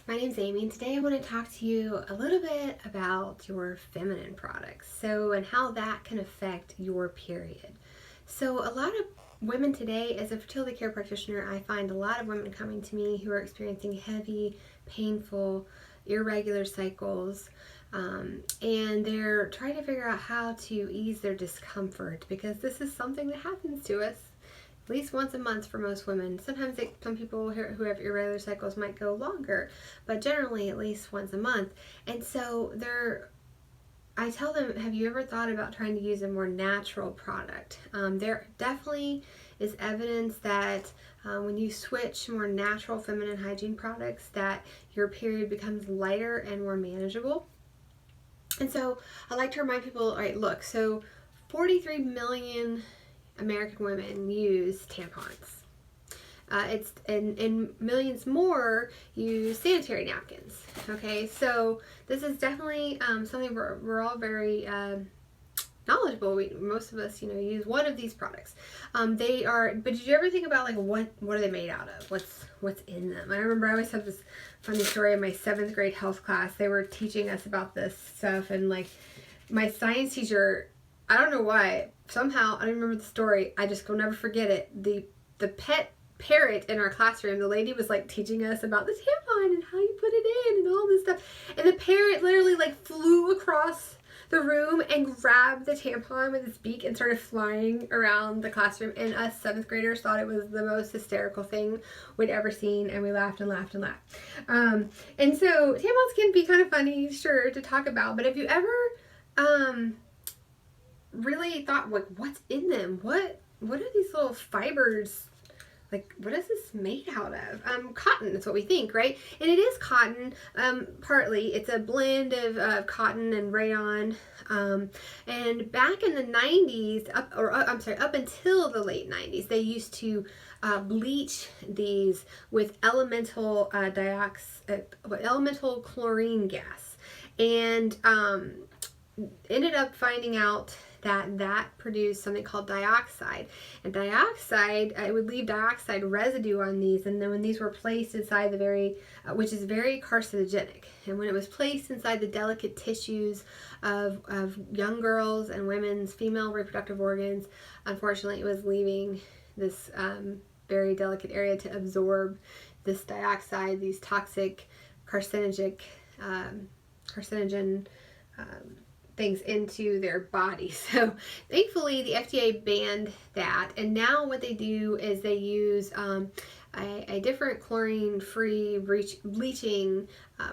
My name's Amy, and today I want to talk to you a little bit about your feminine products, and how that can affect your period. So, a lot of women today, as a fertility care practitioner, I find a lot of women coming to me who are experiencing heavy, painful, irregular cycles, and they're trying to figure out how to ease their discomfort because this is something that happens to us at least once a month for most women. Sometimes some people who have irregular cycles might go longer, but generally at least once a month. And so I tell them, have you ever thought about trying to use a more natural product? There definitely is evidence that when you switch more natural feminine hygiene products, that your period becomes lighter and more manageable. And so I like to remind people, all right, look, so 43 million American women use tampons. And millions more use sanitary napkins. Okay, so this is definitely something we're all very knowledgeable. Most of us, use one of these products. But did you ever think about what are they made out of? What's in them? I remember I always have this funny story in my 7th grade health class. They were teaching us about this stuff, and my science teacher, I don't know why, somehow, I don't remember the story, I just will never forget it. The pet parrot in our classroom, the lady was teaching us about the tampon and how you put it in and all this stuff. And the parrot literally flew across the room and grabbed the tampon with its beak and started flying around the classroom. And us 7th graders thought it was the most hysterical thing we'd ever seen, and we laughed and laughed and laughed. And so tampons can be kind of funny, sure, to talk about, but have you ever really thought, what's in them? What are these little fibers? What is this made out of? Cotton is what we think, right? And it is cotton, partly. It's a blend of cotton and rayon. And back in the 90s, up until the late 90s, they used to bleach these with elemental chlorine gas. And ended up finding out that produced something called dioxide. And dioxide, it would leave dioxide residue on these, and then when these were placed inside which is very carcinogenic, and when it was placed inside the delicate tissues of young girls and women's female reproductive organs, unfortunately it was leaving this very delicate area to absorb this dioxide, these toxic carcinogen things into their body. So thankfully the FDA banned that, and now what they do is they use a different chlorine-free bleaching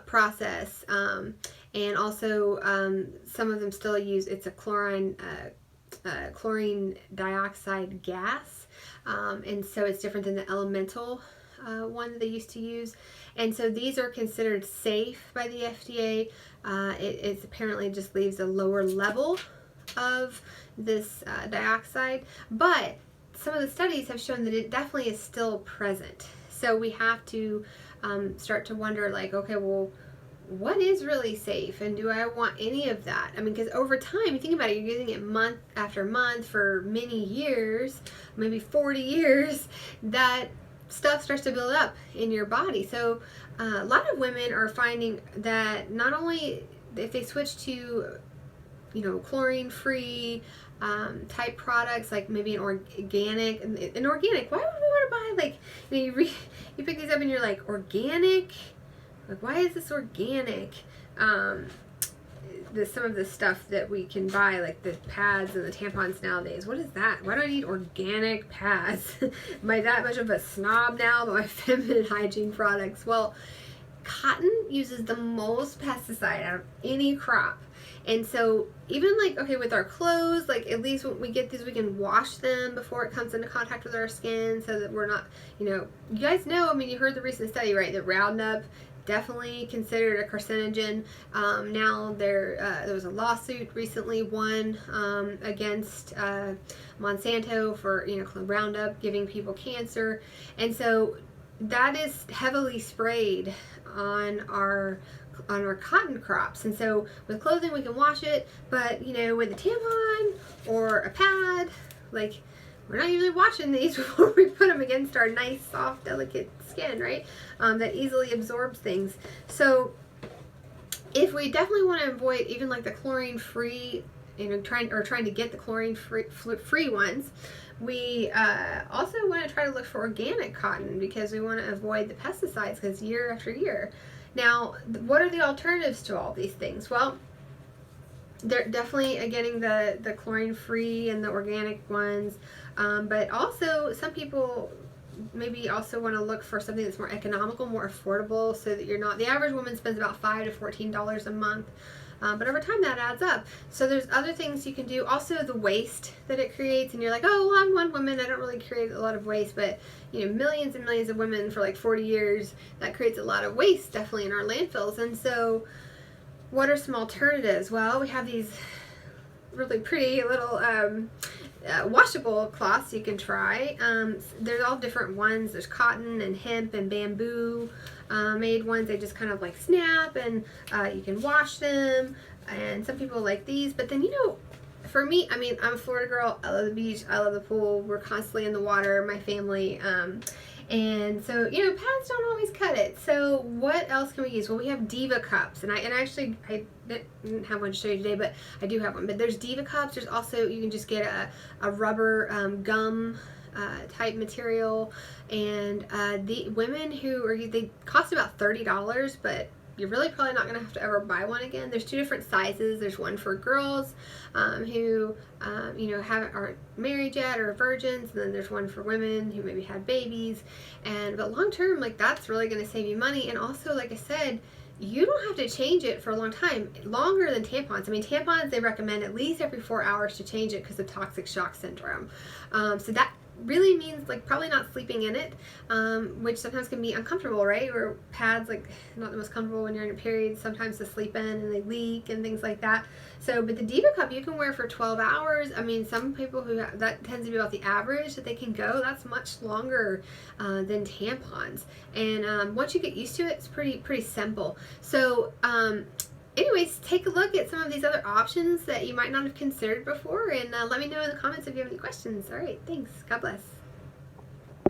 process, and also some of them still use, it's a chlorine dioxide gas, and so it's different than the elemental one that they used to use. And so these are considered safe by the FDA. It apparently just leaves a lower level of this dioxide, but some of the studies have shown that it definitely is still present. So we have to start to wonder, okay, well, what is really safe, and do I want any of that? I mean, because over time, you think about it, you're using it month after month for many years, maybe 40 years, that stuff starts to build up in your body. So a lot of women are finding that not only if they switch to chlorine-free type products, like maybe an organic, why would we want to buy you pick these up and you're like, organic, why is this organic? Some of the stuff that we can buy, like the pads and the tampons nowadays, what is that? Why do I need organic pads? Am I that much of a snob now about my feminine hygiene products? Well, cotton uses the most pesticide out of any crop. And so even with our clothes, at least when we get these, we can wash them before it comes into contact with our skin, so that we're not, you guys know, I mean, you heard the recent study, right, that Roundup, definitely considered a carcinogen. Now there was a lawsuit recently won against Monsanto for Roundup giving people cancer, and so that is heavily sprayed on our cotton crops. And so with clothing we can wash it, but with a tampon or a pad, we're not usually washing these before we put them against our nice, soft, delicate skin, right? That easily absorbs things. So if we definitely want to avoid even like the chlorine-free, trying to get the chlorine-free ones, we also want to try to look for organic cotton because we want to avoid the pesticides because year after year. Now, what are the alternatives to all these things? Well, they're definitely getting the chlorine-free and the organic ones, but also some people maybe also want to look for something that's more economical, more affordable, so that you're not, the average woman spends about $5 to $14 a month, but over time that adds up. So there's other things you can do. Also the waste that it creates, and you're like, oh, well, I'm one woman, I don't really create a lot of waste, but millions and millions of women for like 40 years, that creates a lot of waste definitely in our landfills. And so what are some alternatives? Well, we have these really pretty little washable cloths you can try. There's all different ones. There's cotton and hemp and bamboo made ones. They just kind of like snap, and you can wash them. And some people like these. But then, for me, I mean, I'm a Florida girl. I love the beach. I love the pool. We're constantly in the water, my family. And so, pads don't always cut it. So what else can we use? Well, we have Diva cups, and I didn't have one to show you today, but I do have one. But there's Diva cups. There's also, you can just get a rubber gum type material, and the women they cost about $30, but you're really probably not going to have to ever buy one again. There's two different sizes. There's one for girls who, aren't married yet or virgins, and then there's one for women who maybe had babies. But long term, like, that's really going to save you money. And also, like I said, you don't have to change it for a long time, longer than tampons. I mean, tampons, they recommend at least every 4 hours to change it because of toxic shock syndrome. So that really means like probably not sleeping in it, which sometimes can be uncomfortable, right? Or pads, like, not the most comfortable when you're in your period sometimes to sleep in, and they leak and things like that. So, but the Diva cup you can wear for 12 hours. I mean, some people that tends to be about the average that they can go. That's much longer than tampons. And once you get used to it, it's pretty simple. So, anyways, take a look at some of these other options that you might not have considered before, and let me know in the comments if you have any questions. All right, thanks. God bless.